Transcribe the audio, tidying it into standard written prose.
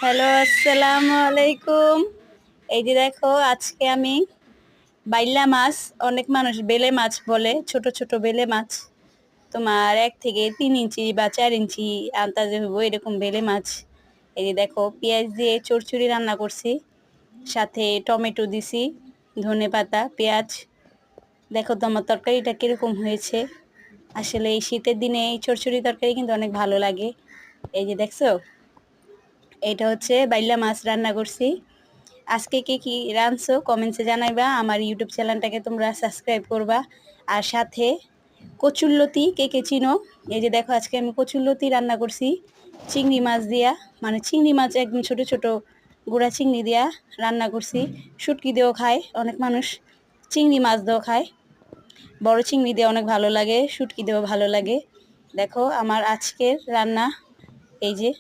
Hello, আসসালামু আলাইকুম। এই যে দেখো আজকে আমি বাইলা মাছ, অনেক মানুষ বেলে মাছ বলে, ছোট ছোট বেলে মাছ। তোমার 1 থেকে 3 ইঞ্চি বা 4 ইঞ্চি আন্দাজে হইব এরকম বেলে মাছ। এই যে দেখো পেঁয়াজ দিয়ে চড়চড়ি রান্না করছি, সাথে টমেটো দিছি, ধনেপাতা, পেঁয়াজ। দেখো তো আমার তরকারিটা কিরকম হয়েছে। আসলে এই শীতের দিনে এই চড়চড়ি তরকারি কিন্তু অনেক ভালো লাগে। এই যে দেখছো, এটা হচ্ছে বাইলা মাছ রান্না করছি। আজকে কে কি রাঁধছো কমেন্টসে জানাইবা। আমার ইউটিউব চ্যানেলটাকে তোমরা সাবস্ক্রাইব করবা। আর সাথে কচুরলতি কে কে চিনো, এই যে দেখো আজকে আমি কচুরলতি রান্না করছি চিংড়ি মাছ দিয়া, মানে চিংড়ি মাছ একদম ছোট ছোট গুঁড়া চিংড়ি দিয়া রান্না করছি। শুটকি দিয়েও খায় অনেক মানুষ, চিংড়ি মাছ দিয়েও খায়, বড় চিংড়ি দিয়ে অনেক ভালো লাগে, শুটকি দিয়েও ভালো লাগে। দেখো আমার আজকের রান্না এই যে।